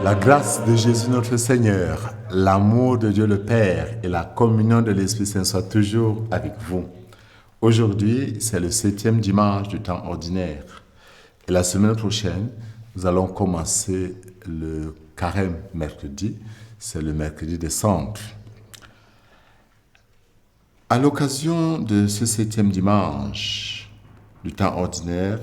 La grâce de Jésus notre Seigneur, l'amour de Dieu le Père et la communion de l'Esprit Saint soient toujours avec vous. Aujourd'hui, c'est le 7e dimanche du temps ordinaire. Et la semaine prochaine, nous allons commencer le carême mercredi. C'est le mercredi des cendres. À l'occasion de ce 7e dimanche du temps ordinaire,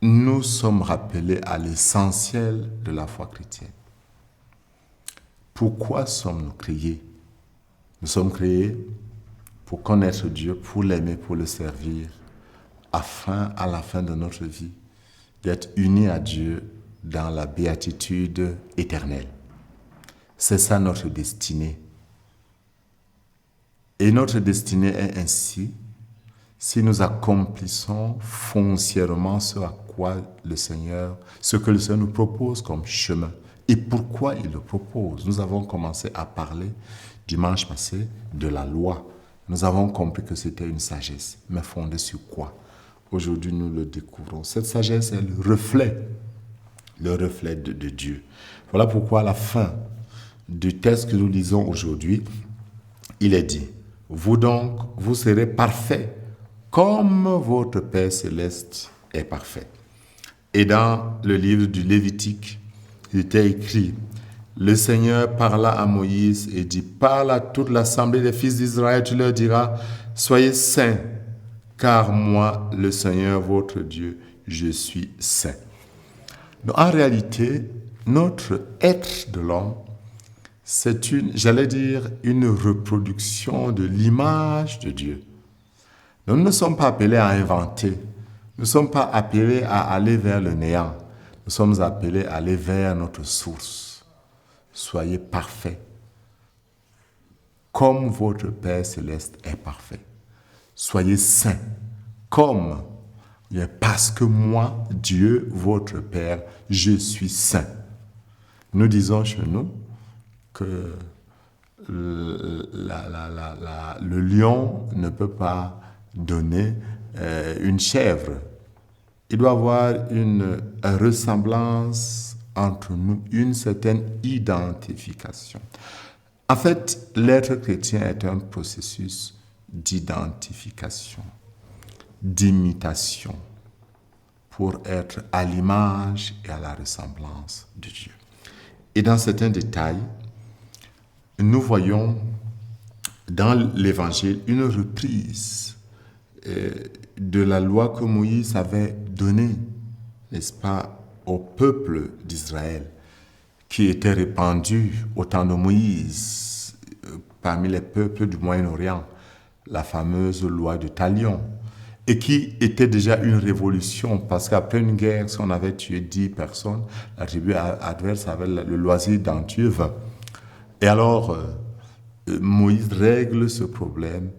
nous sommes rappelés à l'essentiel de la foi chrétienne. Pourquoi sommes-nous créés? Nous sommes créés pour connaître Dieu, pour l'aimer, pour le servir, afin, à la fin de notre vie, d'être unis à Dieu dans la béatitude éternelle. C'est ça notre destinée. Et notre destinée est ainsi, si nous accomplissons foncièrement ce que le Seigneur nous propose comme chemin. Et pourquoi il le propose? Nous avons commencé à parler dimanche passé de la loi. Nous avons compris que c'était une sagesse, mais fondée sur quoi? Aujourd'hui, nous le découvrons. Cette sagesse est le reflet de Dieu. Voilà pourquoi à la fin du texte que nous lisons aujourd'hui, il est dit, « Vous donc, vous serez parfaits, comme votre Père céleste est parfait. » Et dans le livre du Lévitique, il était écrit, « Le Seigneur parla à Moïse et dit, parle à toute l'assemblée des fils d'Israël, tu leur diras, soyez saints, car moi, le Seigneur, votre Dieu, je suis saint. » Donc, en réalité, notre être de l'homme, c'est une reproduction de l'image de Dieu. Nous ne sommes pas appelés à inventer. Nous ne sommes pas appelés à aller vers le néant. Nous sommes appelés à aller vers notre source. Soyez parfaits, comme votre Père céleste est parfait. Soyez saints, parce que moi, Dieu, votre Père, je suis saint. Nous disons chez nous que le lion ne peut pas donner une chèvre. Il doit y avoir une ressemblance entre nous, une certaine identification. En fait, l'être chrétien est un processus d'identification, d'imitation, pour être à l'image et à la ressemblance de Dieu. Et dans certains détails, nous voyons dans l'Évangile une reprise de la loi que Moïse avait donnée, n'est-ce pas, au peuple d'Israël, qui était répandu au temps de Moïse parmi les peuples du Moyen-Orient, la fameuse loi de Talion, et qui était déjà une révolution, parce qu'après une guerre, si on avait tué 10 personnes, la tribu adverse avait le loisir d'en tuer 20. Et alors, Moïse règle ce problème,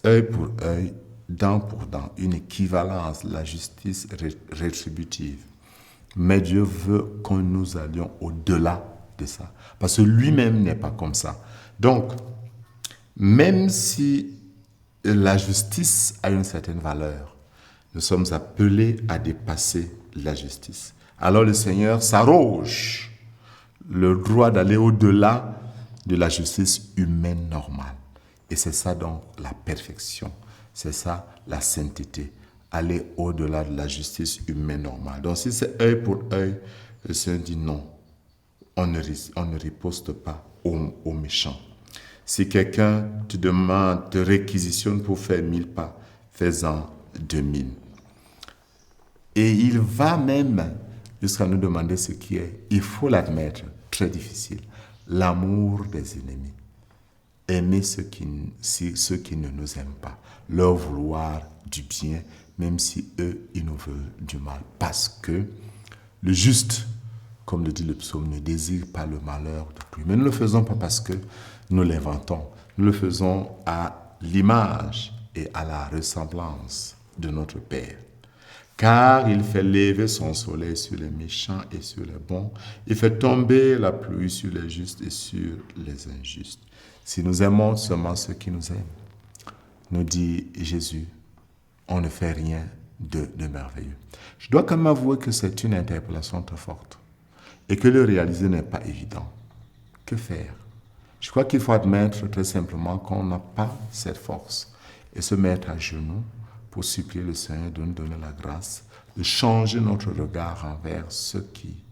œil pour œil, dent pour dent, une équivalence, la justice rétributive. Mais Dieu veut que nous allions au-delà de ça, parce que lui-même n'est pas comme ça. Donc, même si la justice a une certaine valeur, nous sommes appelés à dépasser la justice. Alors le Seigneur s'arroge le droit d'aller au-delà de la justice humaine normale. Et c'est ça donc la perfection, c'est ça la sainteté, aller au-delà de la justice humaine normale. Donc si c'est œil pour œil, le Seigneur dit non, on ne riposte pas aux méchants. Si quelqu'un te demande, te réquisitionne pour faire 1000 pas, fais-en 2000. Et il va même jusqu'à nous demander ce qui est, il faut l'admettre, très difficile, l'amour des ennemis. Aimer ceux qui ne nous aiment pas, leur vouloir du bien, même si eux, ils nous veulent du mal. Parce que le juste, comme le dit le psaume, ne désire pas le malheur d'autrui. Mais nous ne le faisons pas parce que nous l'inventons. Nous le faisons à l'image et à la ressemblance de notre Père. Car il fait lever son soleil sur les méchants et sur les bons. Il fait tomber la pluie sur les justes et sur les injustes. Si nous aimons seulement ceux qui nous aiment, nous dit Jésus, on ne fait rien de merveilleux. Je dois quand même avouer que c'est une interpellation très forte. et que le réaliser n'est pas évident, que faire? Je crois qu'il faut admettre très simplement qu'on n'a pas cette force et se mettre à genoux pour supplier le Seigneur de nous donner la grâce de changer notre regard envers ceux qui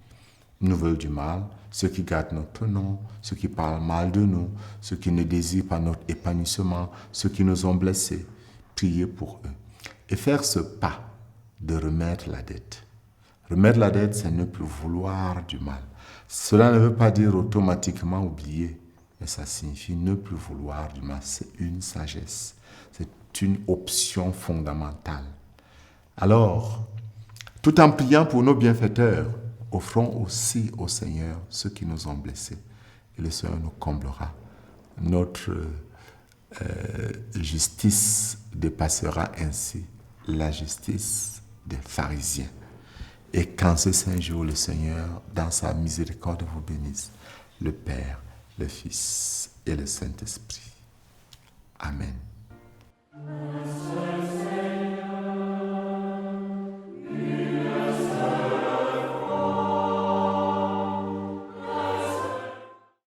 nous veulent du mal, ceux qui gardent notre nom, ceux qui parlent mal de nous, ceux qui ne désirent pas notre épanouissement, ceux qui nous ont blessés. Prier pour eux. Et faire ce pas de remettre la dette. Remettre la dette, c'est ne plus vouloir du mal. Cela ne veut pas dire automatiquement oublier, mais ça signifie ne plus vouloir du mal. C'est une sagesse. C'est une option fondamentale. Alors, tout en priant pour nos bienfaiteurs, offrons aussi au Seigneur ceux qui nous ont blessés. Et le Seigneur nous comblera. Notre justice dépassera ainsi la justice des pharisiens. Et qu'en ce saint jour, le Seigneur, dans sa miséricorde, vous bénisse, le Père, le Fils et le Saint-Esprit. Amen.